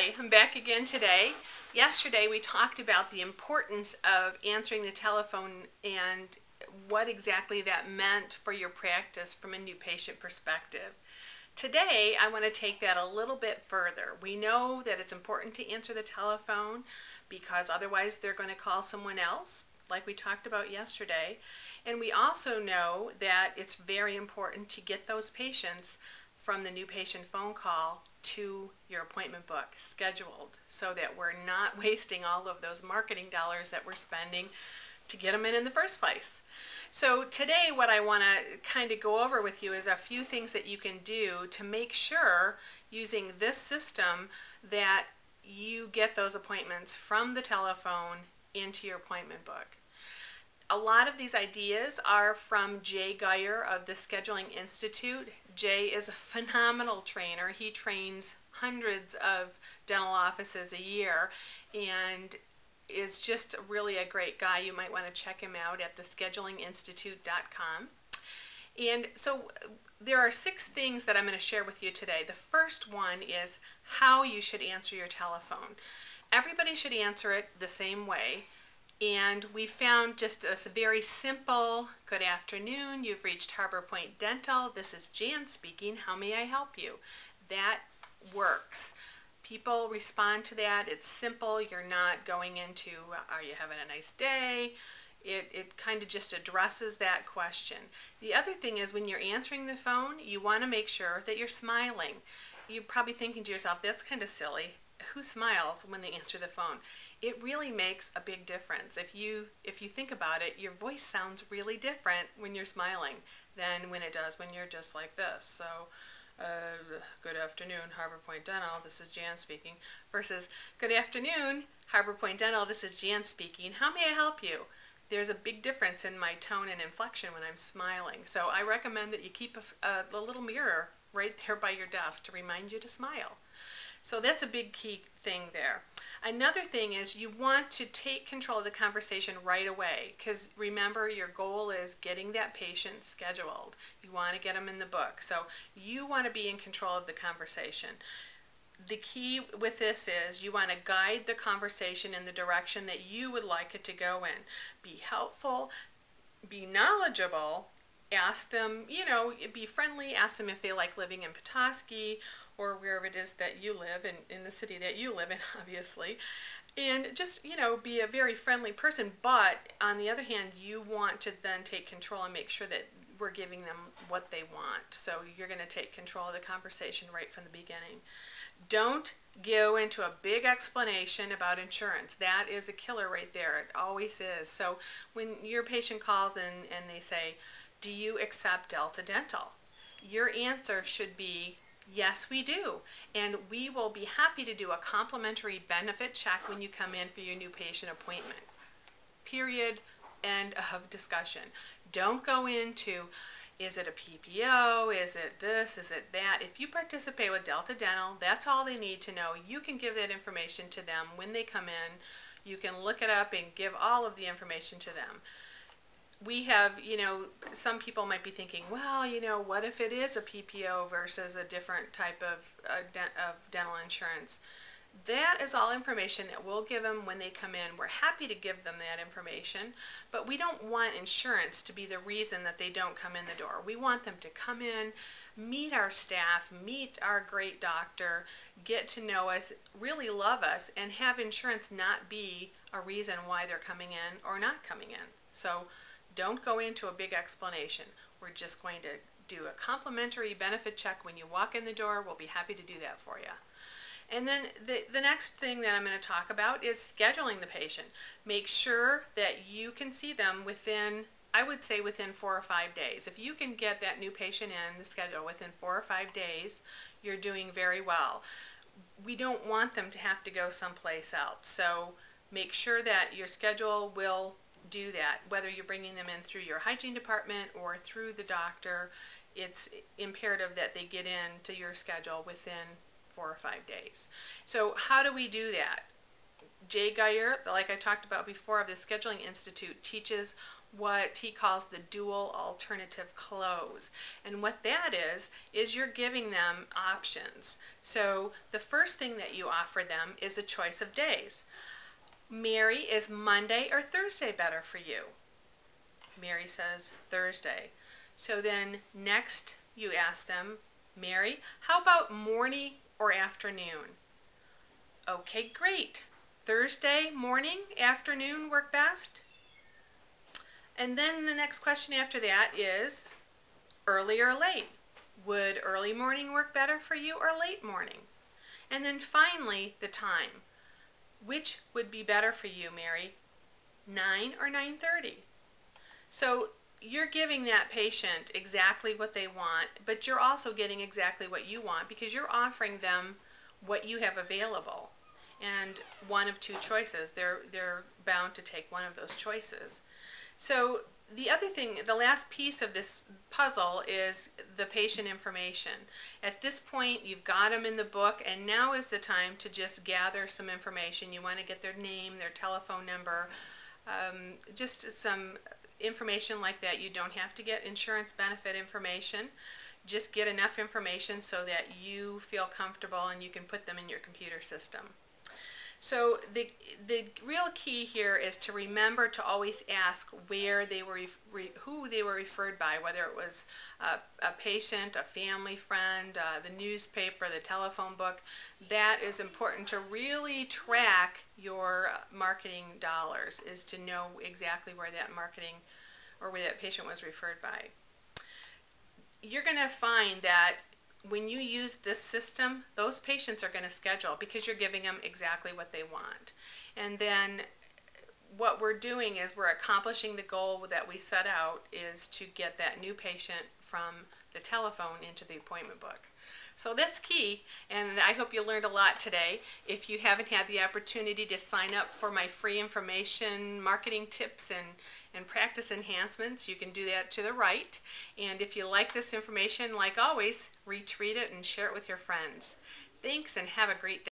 Hi, I'm back again today. Yesterday we talked about the importance of answering the telephone and what exactly that meant for your practice from a new patient perspective. Today I want to take that a little bit further. We know that it's important to answer the telephone because otherwise they're going to call someone else, like we talked about yesterday. And we also know that it's very important to get those patients from the new patient phone call to your appointment book scheduled so that we're not wasting all of those marketing dollars that we're spending to get them in the first place. So today what I want to kind of go over with you is a few things that you can do to make sure using this system that you get those appointments from the telephone into your appointment book. A lot of these ideas are from Jay Geyer of the Scheduling Institute. Jay is a phenomenal trainer. He trains hundreds of dental offices a year and is just really a great guy. You might want to check him out at theschedulinginstitute.com. And so there are 6 things that I'm going to share with you today. The first one is how you should answer your telephone. Everybody should answer it the same way. And we found just a very simple, good afternoon, you've reached Harbor Point Dental, this is Jan speaking, how may I help you? That works. People respond to that, it's simple, you're not going into, are you having a nice day? It kind of just addresses that question. The other thing is when you're answering the phone, you want to make sure that you're smiling. You're probably thinking to yourself, that's kind of silly. Who smiles when they answer the phone? It really makes a big difference. If you think about it, your voice sounds really different when you're smiling than when it does when you're just like this. So, good afternoon, Harbor Point Dental, this is Jan speaking, versus good afternoon, Harbor Point Dental, this is Jan speaking, how may I help you? There's a big difference in my tone and inflection when I'm smiling. So I recommend that you keep a little mirror right there by your desk to remind you to smile. So that's a big key thing there. Another thing is you want to take control of the conversation right away because remember your goal is getting that patient scheduled. You want to get them in the book. So you want to be in control of the conversation. The key with this is you want to guide the conversation in the direction that you would like it to go in. Be helpful, be knowledgeable, ask them, be friendly, ask them if they like living in Petoskey or wherever it is that you live, in the city that you live in, obviously. And just, be a very friendly person, but on the other hand, you want to then take control and make sure that we're giving them what they want. So you're going to take control of the conversation right from the beginning. Don't go into a big explanation about insurance. That is a killer right there. It always is. So when your patient calls and they say, do you accept Delta Dental? Your answer should be, yes, we do. And we will be happy to do a complimentary benefit check when you come in for your new patient appointment. Period. End of discussion. Don't go into, is it a PPO? Is it this? Is it that? If you participate with Delta Dental, that's all they need to know. You can give that information to them when they come in. You can look it up and give all of the information to them. We have, some people might be thinking, well, what if it is a PPO versus a different type of dental insurance? That is all information that we'll give them when they come in. We're happy to give them that information, but we don't want insurance to be the reason that they don't come in the door. We want them to come in, meet our staff, meet our great doctor, get to know us, really love us, and have insurance not be a reason why they're coming in or not coming in. So don't go into a big explanation. We're just going to do a complimentary benefit check when you walk in the door. We'll be happy to do that for you. And then the next thing that I'm going to talk about is scheduling the patient. Make sure that you can see them within, I would say within 4 or 5 days. If you can get that new patient in the schedule within 4 or 5 days, you're doing very well. We don't want them to have to go someplace else. So make sure that your schedule will do that, whether you're bringing them in through your hygiene department or through the doctor. It's imperative that they get into your schedule within 4 or 5 days. So how do we do that? Jay Geyer, like I talked about before, of the Scheduling Institute, teaches what he calls the dual alternative close. And what that is you're giving them options. So the first thing that you offer them is a choice of days. Mary, is Monday or Thursday better for you? Mary says Thursday. So then next you ask them, Mary, how about morning or afternoon? Okay, great. Thursday morning, afternoon work best? And then the next question after that is early or late? Would early morning work better for you or late morning? And then finally, the time. Which would be better for you, Mary? 9 or 9:30? So you're giving that patient exactly what they want, but you're also getting exactly what you want because you're offering them what you have available. And one of two choices. They're bound to take one of those choices. So the other thing, the last piece of this puzzle is the patient information. At this point, you've got them in the book, and now is the time to just gather some information. You want to get their name, their telephone number, just some information like that. You don't have to get insurance benefit information. Just get enough information so that you feel comfortable and you can put them in your computer system. So the real key here is to remember to always ask where they were, who they were referred by, whether it was a patient, a family friend, the newspaper, the telephone book. That is important to really track your marketing dollars, is to know exactly where that marketing or where that patient was referred by. You're going to find that when you use this system, those patients are going to schedule because you're giving them exactly what they want. And then what we're doing is we're accomplishing the goal that we set out, is to get that new patient from the telephone into the appointment book. So that's key, and I hope you learned a lot today. If you haven't had the opportunity to sign up for my free information, marketing tips, and practice enhancements, you can do that to the right. And if you like this information, like always, retweet it and share it with your friends. Thanks, and have a great day.